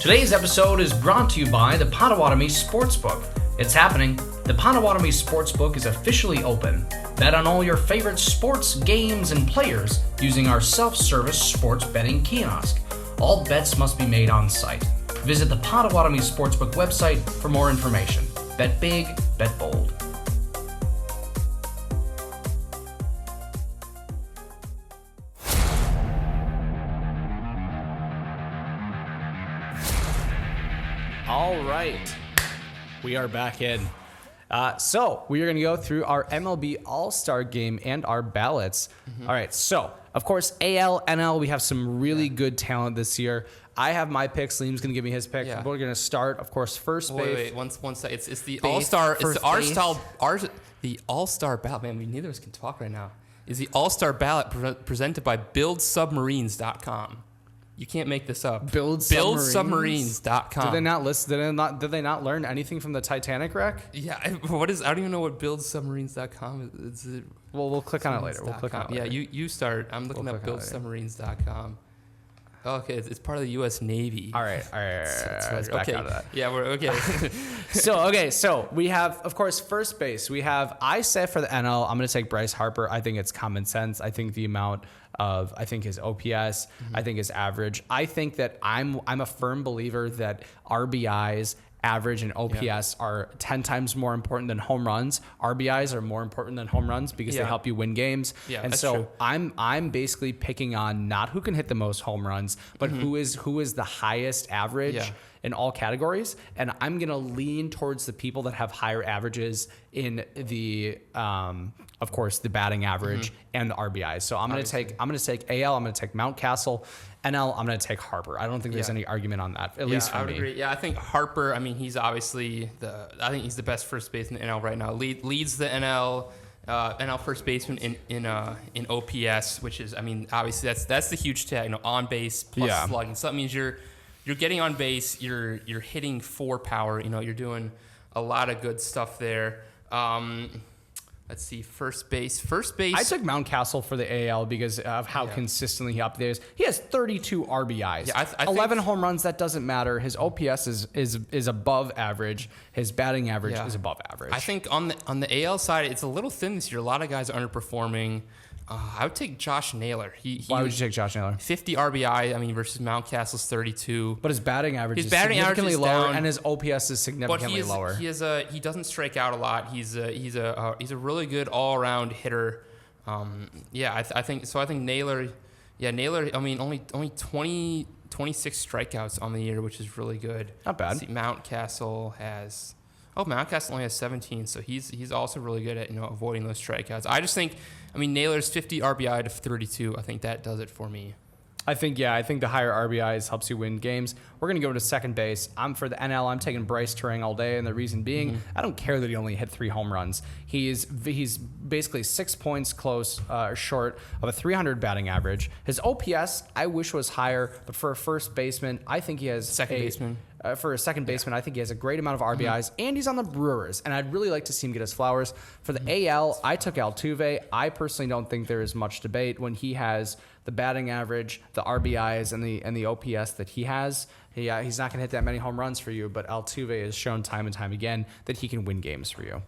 Today's episode is brought to you by the Potawatomi Sportsbook. It's happening. The Potawatomi Sportsbook is officially open. Bet on all your favorite sports, games, and players using our self-service sports betting kiosk. All bets must be made on site. Visit the Potawatomi Sportsbook website for more information. Bet big, bet bold. All right, we are back in. So we are going to go through our MLB All-Star Game and our ballots. All right, so of course AL, NL, we have some really good talent this year. I have my picks. Liam's going to give me his pick. Yeah. We're going to start, of course, first base. Wait, one sec. It's the All-Star. It's the the All-Star ballot. Man, neither of us can talk right now. Is the All-Star ballot presented by BuildSubmarines.com. You can't make this up. BuildSubmarines.com. Did they not list? Did they not learn anything from the Titanic wreck? Yeah. I don't even know what BuildSubmarines.com is. Well, we'll click on it later. Yeah, you start. I'm looking up BuildSubmarines.com. Okay, it's part of the U.S. Navy. All right. Let's back out of that. Yeah, we're okay. So we have, of course, first base. I said for the NL, I'm going to take Bryce Harper. I think it's common sense. I think the amount of, his OPS, I think his average. I think that I'm a firm believer that RBIs, average, and OPS are 10 times more important than home runs. RBIs are more important than home runs because they help you win games. Yeah, and that's so true. I'm basically picking on not who can hit the most home runs, but who is the highest average in all categories. And I'm going to lean towards the people that have higher averages in the of course the batting average and the RBIs. So I'm going to take AL, I'm going to take Mountcastle. NL, I'm going to take Harper. I don't think there's any argument on that, at least for me. I would agree. Yeah, I think Harper, he's obviously I think he's the best first baseman in the NL right now. Leads the NL first baseman in OPS, which is, obviously that's the huge tag, on base plus slugging. So that means you're getting on base, you're hitting for power, you're doing a lot of good stuff there. Let's see, first base. I took Mountcastle for the AL because of how consistently he updates. He has 32 RBIs. Yeah, I 11 home runs, that doesn't matter. His OPS is above average. His batting average is above average. I think on the AL side, it's a little thin this year. A lot of guys are underperforming. I would take Josh Naylor. Why would you take Josh Naylor? 50 RBI, versus Mountcastle's 32. But his batting average is significantly lower, and his OPS is significantly lower. He doesn't strike out a lot. He's a really good all-around hitter. I think Naylor. Yeah, Naylor. Only 26 strikeouts on the year, which is really good. Not bad. Mountcastle only has 17, so he's also really good at avoiding those strikeouts. I just think, Naylor's 50 RBI to 32. I think that does it for me. I think the higher RBIs helps you win games. We're going to go to second base. For the NL, I'm taking Bryce Turang all day, and the reason being, I don't care that he only hit 3 home runs. He's basically 6 points short of a 300 batting average. His OPS, I wish was higher, but for a first baseman, I think he has for a second baseman, I think he has a great amount of RBIs, and he's on the Brewers, and I'd really like to see him get his flowers. For the AL, I took Altuve. I personally don't think there is much debate when he has the batting average, the RBIs, and the OPS that he has. He's not going to hit that many home runs for you, but Altuve has shown time and time again that he can win games for you.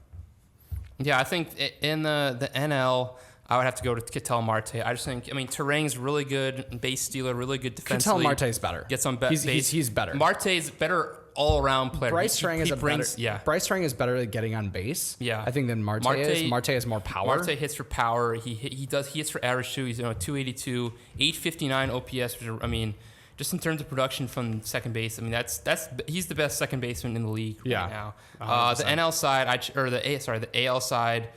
Yeah, I think in the NL, I would have to go to Ketel Marte. I just think, Turang's really good base stealer, really good defensively. Ketel Marte's better. Gets on base. He's better. Marte's better all-around player. Bryce Turang is better at getting on base. Yeah. I think than Marte is. Marte has more power. Marte hits for power. He hits for average too. He's 282, 859 OPS. Which just in terms of production from second base, he's the best second baseman in the league right now. The NL side, the AL side.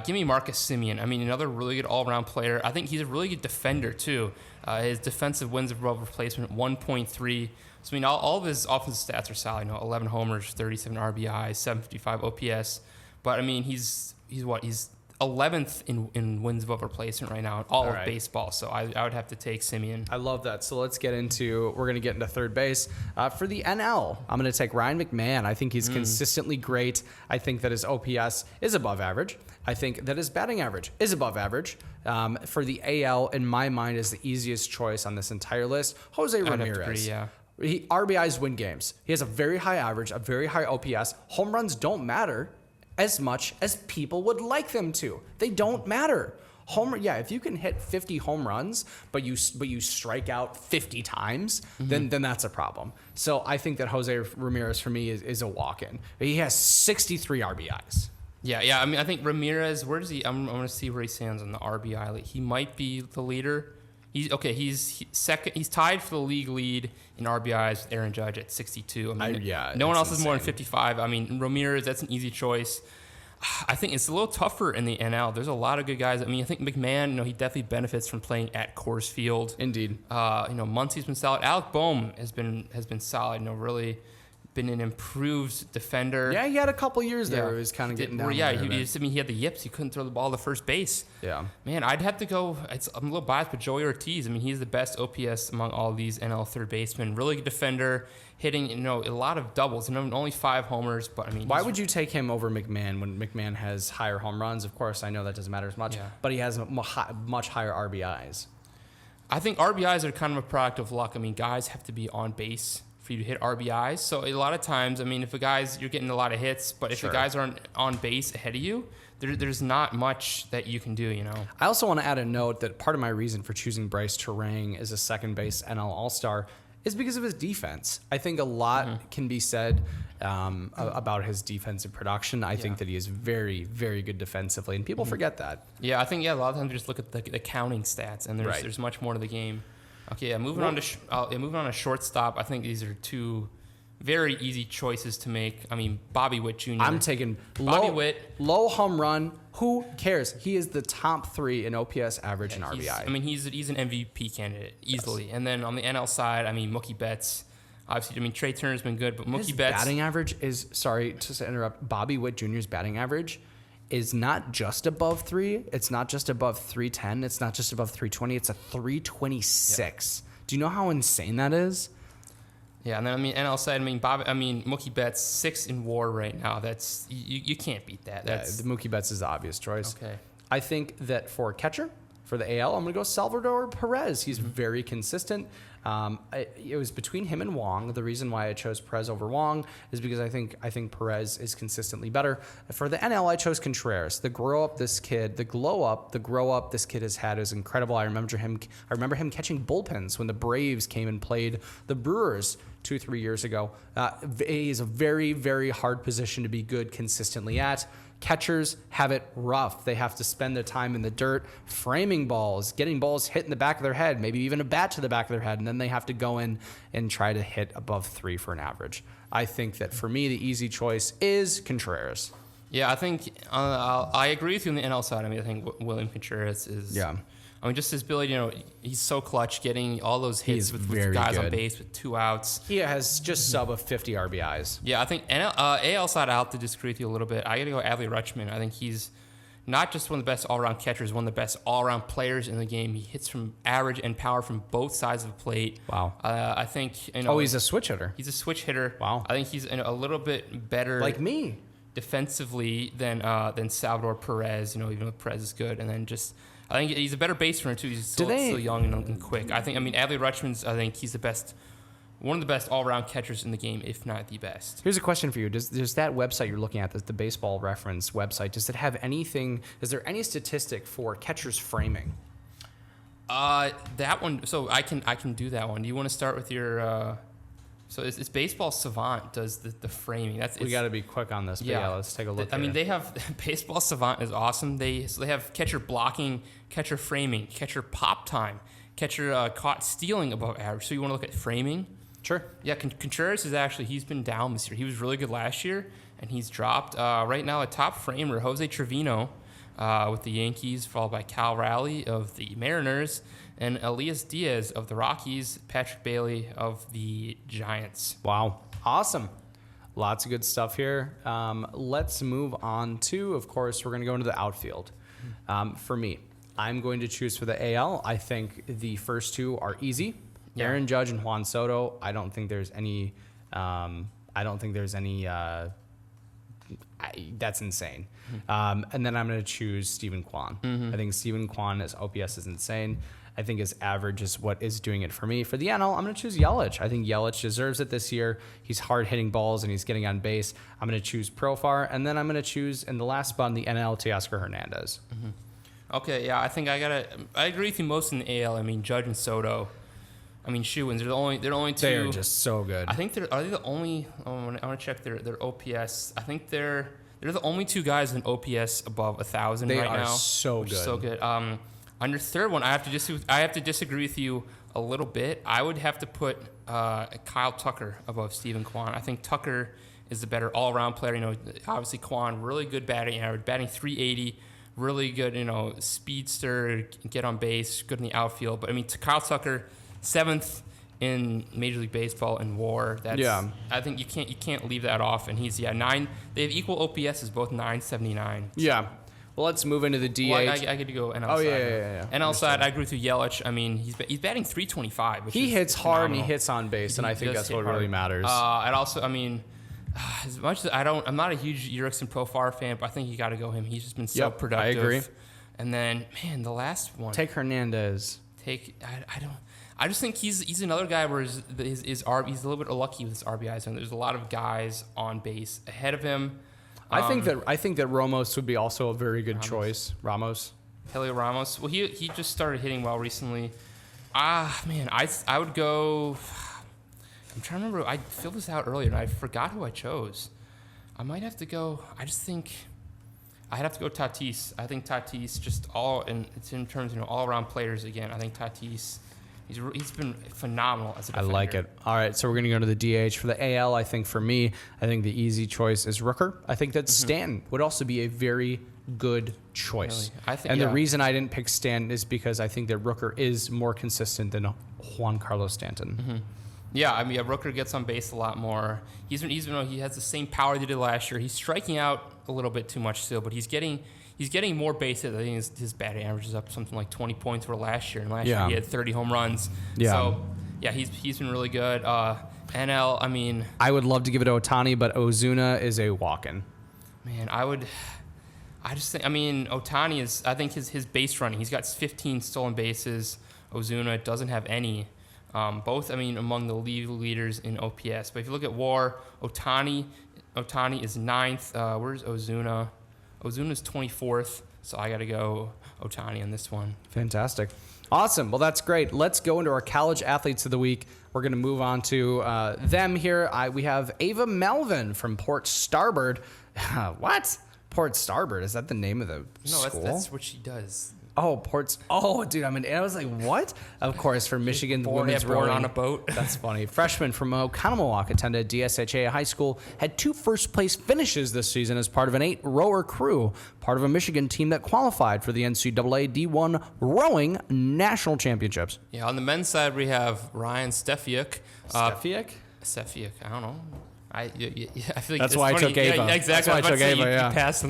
Give me Marcus Semien. Another really good all-around player. I think he's a really good defender too. His defensive wins above replacement 1.3. So all of his offensive stats are solid. 11 homers, 37 RBI, 755 OPS. But he's 11th in wins above replacement right now in all of baseball. So I would have to take Semien. I love that. So we're going to get into third base. For the NL, I'm going to take Ryan McMahon. I think he's consistently great. I think that his OPS is above average. I think that his batting average is above average. For the AL, in my mind, is the easiest choice on this entire list. Jose Ramirez. Have to agree, yeah. RBIs win games. He has a very high average, a very high OPS. Home runs don't matter as much as people would like them to. They don't matter. If you can hit 50 home runs, but you strike out 50 times, then that's a problem. So I think that Jose Ramirez for me is a walk-in. He has 63 RBIs. Yeah. I mean, I think Ramirez. Where does he? I'm going to see where he stands on the RBI league. He might be the leader. He's second. He's tied for the league lead in RBIs with Aaron Judge at 62. I mean, no one else has more than 55. I mean, Ramirez, that's an easy choice. I think it's a little tougher in the NL. There's a lot of good guys. I mean, I think McMahon, he definitely benefits from playing at Coors Field. Indeed. Muncy's been solid. Alec Boehm has been solid. Really been an improved defender. Yeah, he had a couple years there where he was kind of getting down. He had the yips. He couldn't throw the ball to first base. Yeah. Man, I'd have to go. I'm a little biased, but Joey Ortiz. I mean, he's the best OPS among all these NL third basemen. Really good defender, hitting a lot of doubles. Only 5 homers, but I mean. Why would you take him over McMahon when McMahon has higher home runs? Of course, I know that doesn't matter as much, but he has much higher RBIs. I think RBIs are kind of a product of luck. I mean, guys have to be on base for you to hit RBIs. So a lot of times, I mean, if you're getting a lot of hits, but if the guys aren't on base ahead of you, there's not much that you can do, I also want to add a note that part of my reason for choosing Bryce Terang as a second base NL All-Star is because of his defense. I think a lot can be said about his defensive production. I think that he is very, very good defensively, and people forget that. Yeah, I think a lot of times we just look at the counting stats, and there's much more to the game. Okay, moving on to shortstop. I think these are 2 very easy choices to make. I mean, Bobby Witt Jr. I'm taking Bobby Witt. Low home run. Who cares? He is the top 3 in OPS average and RBI. I mean, he's an MVP candidate easily. Yes. And then on the NL side, I mean, Mookie Betts. Obviously, I mean, Trey Turner's been good, but Mookie Betts. Batting average is, sorry to interrupt, Bobby Witt Jr.'s batting average is not just above 3. It's not just above 310. It's not just above 320. It's a 326. Yep. Do you know how insane that is? Yeah, and then NL side, Mookie Betts 6 in WAR right now. That's you can't beat that. The Mookie Betts is the obvious choice. Okay. I think that for catcher, for the AL, I'm going to go Salvador Perez. He's very consistent. It was between him and Wong. The reason why I chose Perez over Wong is because I think Perez is consistently better. For the NL, I chose Contreras. The glow up this kid has had is incredible. I remember him catching bullpens when the Braves came and played the Brewers 2-3 years ago. He is a very, very hard position to be good consistently at. Catchers have it rough. They have to spend their time in the dirt, framing balls, getting balls hit in the back of their head, maybe even a bat to the back of their head, and then they have to go in and try to hit above 3 for an average. I think that for me, the easy choice is Contreras. Yeah, I think I agree with you on the NL side. I mean, I think William Contreras is. Yeah. I mean, just his ability, he's so clutch, getting all those hits with guys on base with 2 outs. He has just sub of 50 RBIs. Yeah, I think AL side, I'll have to disagree with you a little bit. I got to go Adley Rutschman. I think he's not just one of the best all-around catchers, one of the best all-around players in the game. He hits from average and power from both sides of the plate. Wow. I think, he's a switch hitter. He's a switch hitter. Wow. I think he's a little bit better. Like me. Defensively than Salvador Perez, even though Perez is good. And then I think he's a better base runner too. He's still young and quick. Adley Rutschman's, I think he's one of the best all-around catchers in the game, if not the best. Here's a question for you. Does that website you're looking at, the Baseball Reference website, does it have anything, is there any statistic for catchers framing? That one, so I can do that one. Do you want to start with your... So it's Baseball Savant does the framing. We got to be quick on this, but yeah, let's take a look. They have Baseball Savant is awesome. They have catcher blocking, catcher framing, catcher pop time, catcher caught stealing above average. So you want to look at framing? Sure. Yeah, Contreras he's been down this year. He was really good last year, and he's dropped. Right now, a top framer, Jose Trevino with the Yankees, followed by Cal Raleigh of the Mariners, and Elias Diaz of the Rockies, Patrick Bailey of the Giants. Wow. Awesome. Lots of good stuff here. Let's move on to, of course, we're going to go into the outfield. For me, I'm going to choose for the AL. I think the first 2 are easy. Yeah. Aaron Judge and Juan Soto. I don't think there's any. That's insane. Mm-hmm. And then I'm going to choose Steven Kwan. Mm-hmm. I think Steven Kwan's OPS is insane. I think his average is what is doing it for me. For the NL, I'm going to choose Yelich. I think Yelich deserves it this year. He's hard hitting balls and he's getting on base. I'm going to choose Profar, and then I'm going to choose in the last spot in the NL Teoscar Hernandez. Okay, yeah, I think I agree with you most in the AL. I mean, Judge and Soto. I mean, shoo-ins. They're the only two. They are just so good. I think are they the only? I want to check their OPS. I think they're the only two guys with an OPS above 1,000 right now. They are so good. So good. On your third one, I have to disagree with you a little bit. I would have to put Kyle Tucker above Steven Kwan. I think Tucker is the better all-around player. You know, obviously Kwan, really good batting average, batting .380, really good. You know, speedster, get on base, good in the outfield. But I mean, Kyle Tucker, 7th in Major League Baseball in WAR. I think you can't leave that off. And he's 9. They have equal OPS as both 979. Yeah. Well, let's move into the DH. Well, I get to go NL side. Yeah. NL side, I agrre with you, Yelich. I mean, he's batting .325. Which he hits phenomenal. hard and he hits on base, and I think that's what really matters. And also, I mean, as much as I'm not a huge Jurickson Profar fan, but I think you got to go him. He's just been so productive. I agree. And then, man, the last one. Take Hernandez. I just think he's another guy where he's a little bit lucky with his RBIs, and there's a lot of guys on base ahead of him. I think that Ramos would be also a very good choice. Helio Ramos. Well, he just started hitting well recently. Man, I would go. I'm trying to remember. I filled this out earlier and I forgot who I chose. I might have to go. I just think I'd have to go Tatis. I think Tatis it's in terms of all around players again. I think Tatis. He's been phenomenal as a defender. I like it. All right, so we're going to go to the DH. For the AL, I think for me, I think the easy choice is Rooker. I think that Stanton would also be a very good choice. Really? The reason I didn't pick Stanton is because I think that Rooker is more consistent than Juan Carlos Stanton. Mm-hmm. Yeah, I mean, Rooker gets on base a lot more. He has the same power that he did last year. He's striking out a little bit too much still, but he's getting more bases. I think his batting average is up something like 20 points for last year. And last year he had 30 home runs. Yeah. So, he's been really good. NL, I mean... I would love to give it to Ohtani, but Ozuna is a walk-in. Man, I just think... I mean, Ohtani is... I think his base running, he's got 15 stolen bases. Ozuna doesn't have any. Both, I mean, among the league leaders in OPS. But if you look at WAR, Ohtani is 9th. Where's Ozuna? Ozuna's 24th, so I got to go Ohtani on this one. Fantastic. Awesome. Well, that's great. Let's go into our college athletes of the week. We're going to move on to them here. We have Ava Melvin from Port Starboard. What? Port Starboard? Is that the name of the school? No, that's what she does. Oh, Ports. Oh, dude, I was like, what? Of course, for Michigan women's rowing. On a boat. That's funny. Freshman from Oconomowoc attended DSHA High School, had 2 first-place finishes this season as part of an 8-rower crew, part of a Michigan team that qualified for the NCAA D1 Rowing National Championships. Yeah, on the men's side, we have Ryan Stefiuk. Stefiuk? Stefiuk, I don't know. I feel like that's why funny. I took Ava. Yeah, exactly. That's why I took Ava, you passed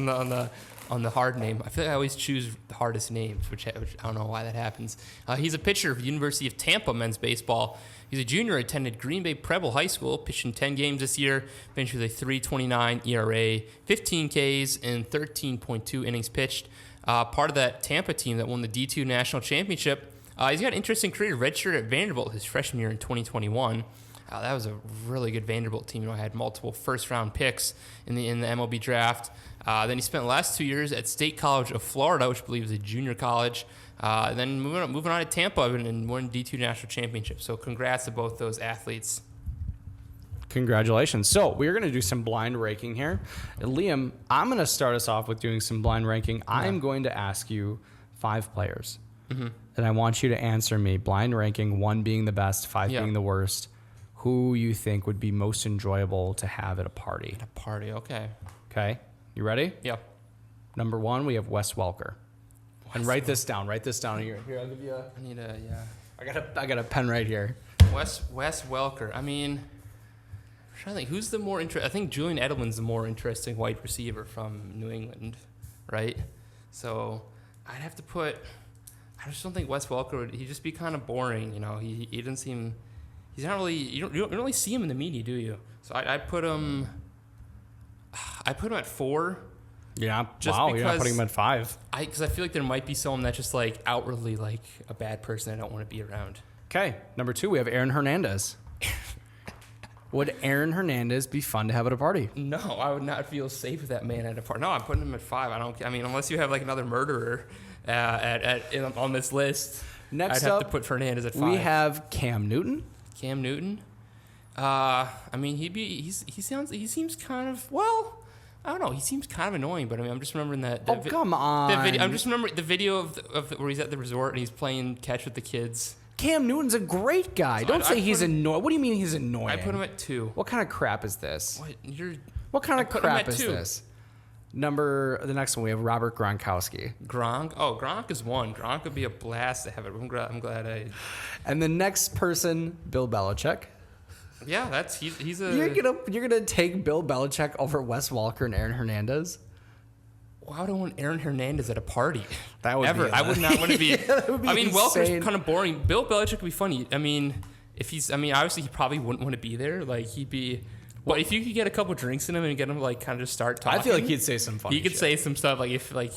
on the hard name. I feel like I always choose the hardest names, which I don't know why that happens. He's a pitcher for the University of Tampa men's baseball. He's a junior, attended Green Bay Preble High School, pitched in 10 games this year, finished with a 3.29 ERA, 15 Ks, and 13.2 innings pitched. Part of that Tampa team that won the D2 National Championship. He's got an interesting career, redshirt at Vanderbilt his freshman year in 2021. That was a really good Vanderbilt team. Had multiple first-round picks in the MLB draft. Then he spent the last 2 years at State College of Florida, which I believe is a junior college. Then moving on to Tampa and won D2 National Championship. So congrats to both those athletes. Congratulations. So we're going to do some blind ranking here. Liam, I'm going to start us off with doing some blind ranking. Yeah. I'm going to ask you 5 players. Mm-hmm. And I want you to answer me, blind ranking, 1 being the best, 5 being the worst. Who you think would be most enjoyable to have at a party. At a party, okay. Okay. You ready? Yep. Number 1, we have Wes Welker. And write this down. Write this down here. Here, I'll give you a... I need a, yeah. I got a pen right here. Wes Welker. I mean, I'm trying to think. Who's the more interesting? I think Julian Edelman's the more interesting wide receiver from New England, right? So I'd have to put... I just don't think Wes Welker would... He'd just be kind of boring, He doesn't seem... He's not really... You don't really see him in the media, do you? So I put him... I put him at 4. Yeah. Just Wow, you're not because putting him at 5. Because I feel like there might be someone that's just like outwardly like a bad person I don't want to be around. Okay, number 2, we have Aaron Hernandez. Would Aaron Hernandez be fun to have at a party? No, I would not feel safe with that man at a party. No, I'm putting him at 5. I mean, unless you have like another murderer on this list. Next I'd have up, to put Fernandez at 5. we have Cam Newton. Cam Newton. I mean, he seems kind of, well, I don't know. He seems kind of annoying, but I mean, I'm just remembering that. Come on. I'm just remembering the video of where he's at the resort and he's playing catch with the kids. Cam Newton's a great guy. Don't say he's annoying. What do you mean he's annoying? I put him at 2. What kind of crap is this? What kind of put him crap at is 2. this? The next one, we have Robert Gronkowski. Gronk? Oh, Gronk is 1. Gronk would be a blast to have it. I'm glad I... And the next person, Bill Belichick. Yeah, he's a... You're gonna take Bill Belichick over Wes Walker and Aaron Hernandez? Wow, I don't want Aaron Hernandez at a party. That would ever. Be I would not want to be. That would be I mean, insane. Welker's kind of boring. Bill Belichick would be funny. I mean, obviously he probably wouldn't want to be there. Like he'd be. But if you could get a couple drinks in him and get him like kind of just start talking, I feel like he'd say some funny. He could shit. say some stuff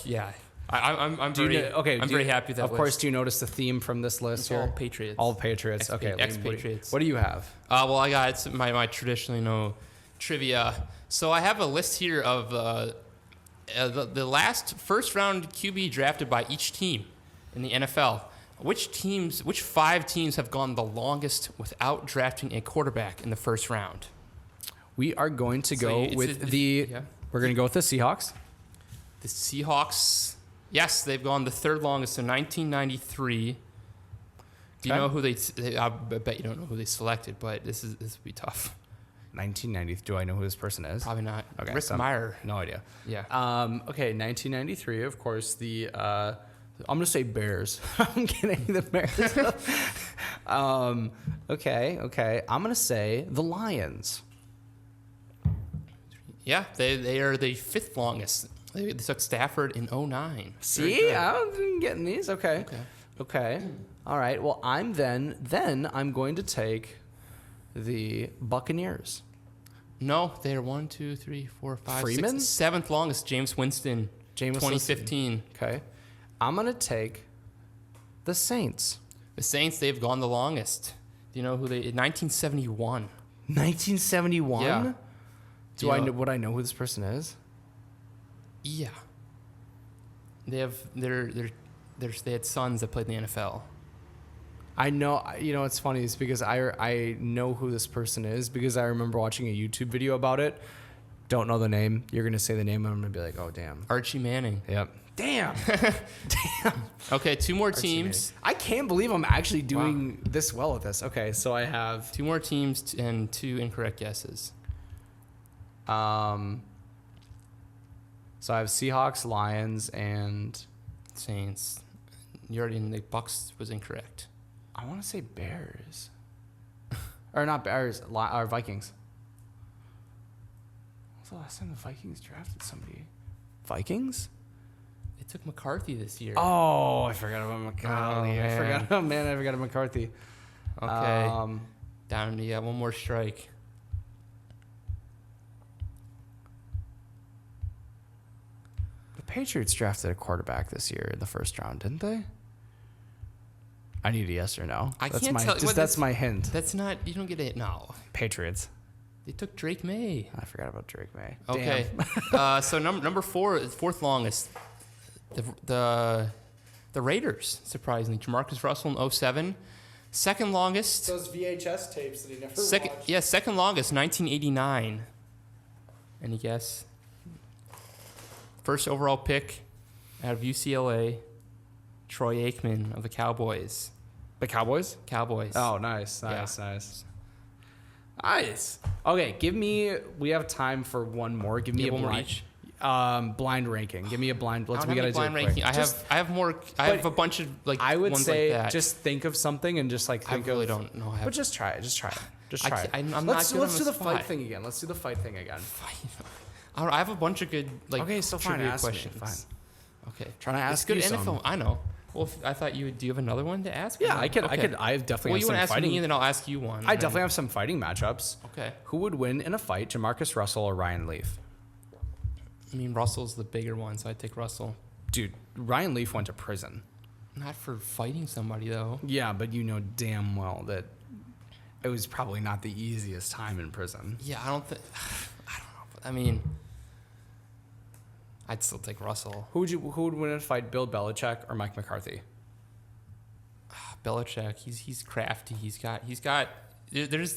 yeah. I'm very happy with that. Of course, do you notice the theme from this list? It's all Patriots. All Patriots. Okay, Ex-Patriots. What do you have? Well, I got my traditionally trivia. So I have a list here of the last first round QB drafted by each team in the NFL. Which 5 teams have gone the longest without drafting a quarterback in the first round? We are going to go We're going to go with the Seahawks. The Seahawks, yes, they've gone the third longest in 1993. Do you know who they? I bet you don't know who they selected, but this would be tough. 1990. Do I know who this person is? Probably not. Okay, Rick Meyer. No idea. Yeah. Okay, 1993. Of course, I'm gonna say Bears. I'm kidding. The Bears. Okay. I'm gonna say the Lions. Yeah, they are the 5th longest. They took Stafford in 2009. See, I'm getting these. Okay. All right. Well, I'm going to take the Buccaneers. No, they're 1, 2, 3, 4, 5, Freeman? 6, 7th longest. James Winston. 2015. Okay. I'm gonna take the Saints. The Saints, they've gone the longest. Do you know who they? 1971. 1971. Yeah. Would I know who this person is? Yeah. They have they had sons that played in the NFL. I know. It's funny. It's because I know who this person is because I remember watching a YouTube video about it. Don't know the name. You're gonna say the name, and I'm gonna be like, oh damn. Archie Manning. Yep. Damn. Damn. Okay, 2 more teams. I can't believe I'm actually doing this well with this. Okay, so I have 2 more teams and 2 incorrect guesses. So I have Seahawks, Lions, and Saints. You already in the Bucks was incorrect. I want to say Bears. Or not Bears, or Vikings. When's the last time the Vikings drafted somebody? Vikings? They took McCarthy this year. Oh, I forgot about McCarthy. Oh, I forgot about McCarthy. Okay. Down to one more strike. The Patriots drafted a quarterback this year in the first round, didn't they? I need a yes or no. I can't tell. That's my hint. That's not. You don't get it. No. Patriots. They took Drake May. I forgot about Drake May. Okay. So number 4, 4th longest. The Raiders, surprisingly. Jamarcus Russell in 2007. Second longest. Those VHS tapes that he never watched. Yeah, second longest, 1989. Any guess? First overall pick out of UCLA, Troy Aikman of the Cowboys. The Cowboys? Cowboys. Oh, nice. Okay, we have time for one more. Give me a one more blind, each. Blind ranking. Give me a blind. We gotta do blind ranking. I have more. I have a bunch of I would ones say like that. just think of something and just think I really don't know. But just try it. Just try it. I'm let's not do the fight thing again. Let's do the fight thing again. I have a bunch of good okay, so fine. trivia Ask questions. Me. Fine. Okay. Trying to ask good you NFL. some. I know. Well, I thought you would. Do you have anna one to ask? Yeah, I could. Okay. I definitely. Well, have you some want to ask fighting. me, and then I'll ask you one. I definitely have some fighting matchups. Okay. Who would win in a fight, Jamarcus Russell or Ryan Leaf? I mean, Russell's the bigger one, so I'd take Russell. Dude, Ryan Leaf went to prison. Not for fighting somebody, though. Yeah, but you know damn well that it was probably not the easiest time in prison. Yeah, I don't know. But I mean, I'd still take Russell. Who would win in a fight, Bill Belichick or Mike McCarthy? Belichick, he's crafty.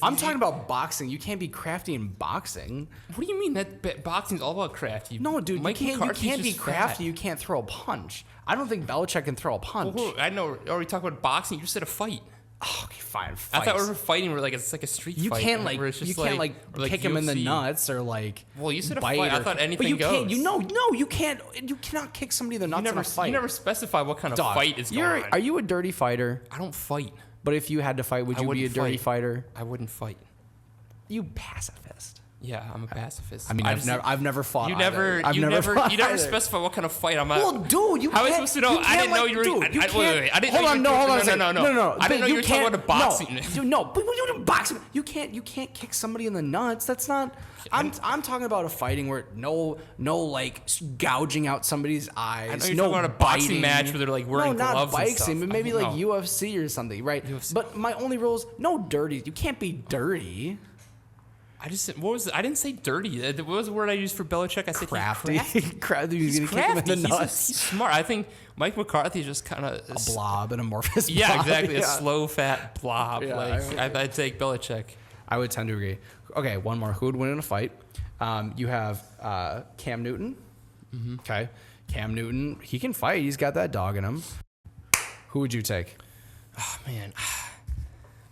I'm talking about boxing. You can't be crafty in boxing. What do you mean that boxing's all about crafty? No, dude, you can't be crafty. Fat. You can't throw a punch. I don't think Belichick can throw a punch. Well, I know. Are we talking about boxing? You just said a fight. Oh, okay, fine. I thought we were fighting where it's like a street you fight. Can't kick him in the UFC. nuts or like. Well, you said a fight. I thought anything but you goes. Can't, you can't. You cannot kick somebody in the nuts in a fight. You never specify what kind of fight is going on. Are you a dirty fighter? I don't fight. But if you had to fight, would you be a dirty fighter? I wouldn't fight. You pacifist. Yeah, I'm a pacifist. I mean, I've never fought. You never specify what kind of fight I'm at. Well, dude, how am I supposed to know? I didn't know you were. Wait. I didn't know you were. Hold on. No. I didn't know you were talking about boxing. No, but when you do boxing, you can't kick somebody in the nuts. That's not. I'm talking about a fighting where no like gouging out somebody's eyes. I know you're no talking about a boxing match where they're like wearing gloves and stuff. But maybe like UFC or something, right? UFC. But my only rule is no dirty. You can't be dirty. I didn't say dirty. What was the word I used for Belichick? I said crafty. He's crafty. He's smart. I think Mike McCarthy is just kind of a blob, an amorphous blob. Yeah, exactly. A slow, fat blob. Yeah, I'd take Belichick. I would tend to agree. Okay, one more. Who would win in a fight? You have Cam Newton. Mm-hmm. Okay. Cam Newton, he can fight. He's got that dog in him. Who would you take? Oh, man.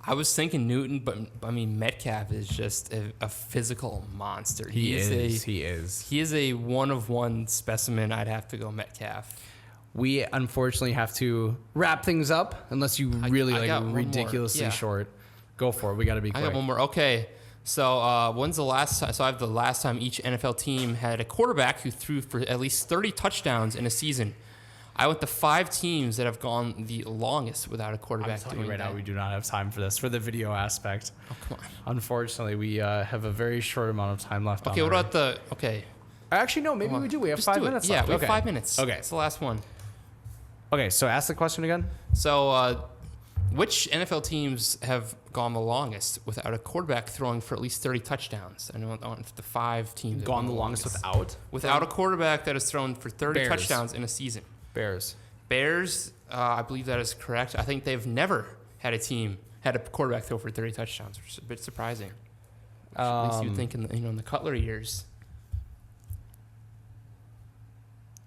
I was thinking Newton, but I mean Metcalf is just a physical monster. He is. He is a one-of-one specimen. I'd have to go Metcalf. We unfortunately have to wrap things up unless you really ridiculously short. Go for it. We got to be quick. I got one more. Okay. So when's the last time? So I have the last time each NFL team had a quarterback who threw for at least 30 touchdowns in a season. I went to 5 teams that have gone the longest without a quarterback. I'm telling you right now, we do not have time for this, for the video aspect. Oh, come on. Unfortunately, we have a very short amount of time left. Okay, what about the... Okay. Actually, no, maybe we do. We have 5 minutes left. Yeah, we have 5 minutes. Okay. It's the last one. Okay, so ask the question again. So, which NFL teams have gone the longest without a quarterback throwing for at least 30 touchdowns? I know the 5 teams gone the longest without a quarterback that has thrown for 30 touchdowns in a season. Bears, I believe that is correct. I think they've never had a quarterback throw for 30 touchdowns, which is a bit surprising. Makes you think in the Cutler years.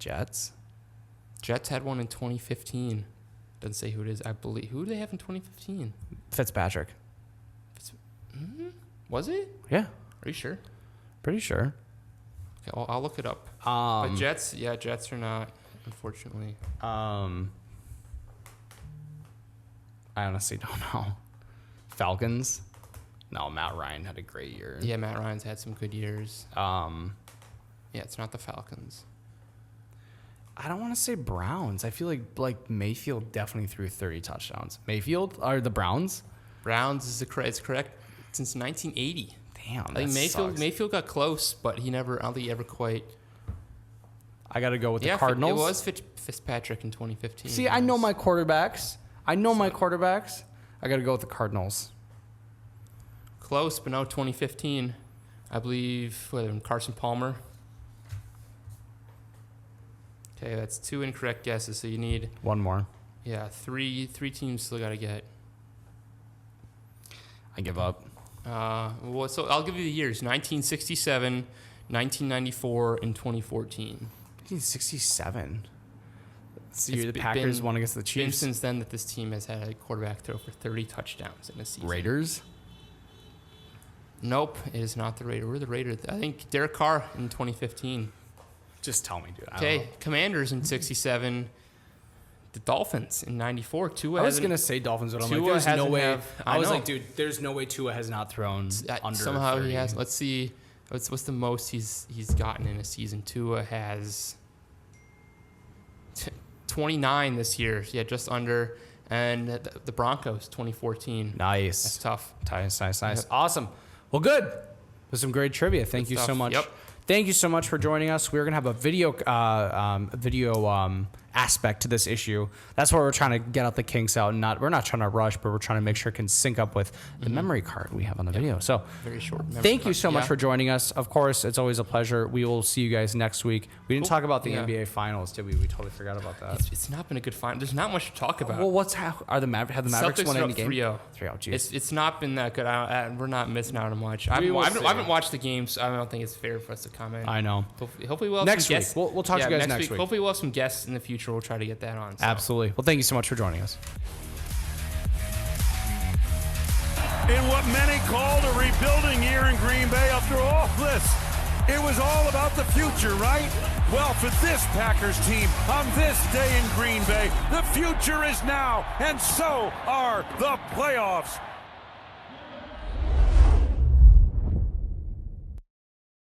Jets had one in 2015. Doesn't say who it is. I believe. Who do they have in 2015? Fitzpatrick. Was it? Yeah. Are you sure? Pretty sure. Okay, I'll look it up. But Jets are not, unfortunately. I honestly don't know. Falcons? No, Matt Ryan had a great year. Yeah, Matt Ryan's had some good years. Yeah, it's not the Falcons. I don't want to say Browns. I feel like Mayfield definitely threw 30 touchdowns. Mayfield or the Browns? Browns is correct since 1980. Damn, I think Mayfield got close, but I don't think he ever quite. I got to go with the Cardinals. It was Fitzpatrick in 2015. See, I know my quarterbacks. I got to go with the Cardinals. Close, but no, 2015. I believe Carson Palmer. Okay, that's 2 incorrect guesses, so you need... one more. Yeah, three teams still got to get. I give up. So I'll give you the years: 1967, 1994, and 2014. 1967. It's the year the Packers won against the Chiefs. Been since then that this team has had a quarterback throw for 30 touchdowns in a season. Raiders? Nope, it is not the Raiders. We're the Raiders. I think Derek Carr in 2015. Just tell me, dude. Okay, Commanders in 67. The Dolphins in 94. I was going to say Dolphins, but I'm like, there's no way. I was like, dude, there's no way Tua has not thrown under somehow 30. He has. Let's see. What's the most he's gotten in a season? Tua has 29 this year. Yeah, just under. And the Broncos, 2014. Nice. That's tough. Nice. Yep. Awesome. Well, good. There's some great trivia. Thank you so much. Yep. thank you so much for joining us. We're going to have a video aspect to this issue. That's why we're trying to get out the kinks out. And we're not trying to rush, but we're trying to make sure it can sync up with the memory card we have on the video. So very short. Thank you so much for joining us. Of course, it's always a pleasure. We will see you guys next week. We didn't talk about the NBA Finals, did we? We totally forgot about that. It's not been a good final. There's not much to talk about. Well, have the Mavericks won any game? 3-0. 3-0, geez. It's not been that good. We're not missing out on much. I haven't watched the games. I don't think it's fair for us to comment. I know. Hopefully we'll have next some week. guests. We'll talk to you guys next week. Hopefully we'll have some guests in the future. We'll try to get that on. So. Absolutely. Well, thank you so much for joining us. In what many called a rebuilding year in Green Bay, after all this, it was all about the future, right? Well, for this Packers team, on this day in Green Bay, the future is now, and so are the playoffs.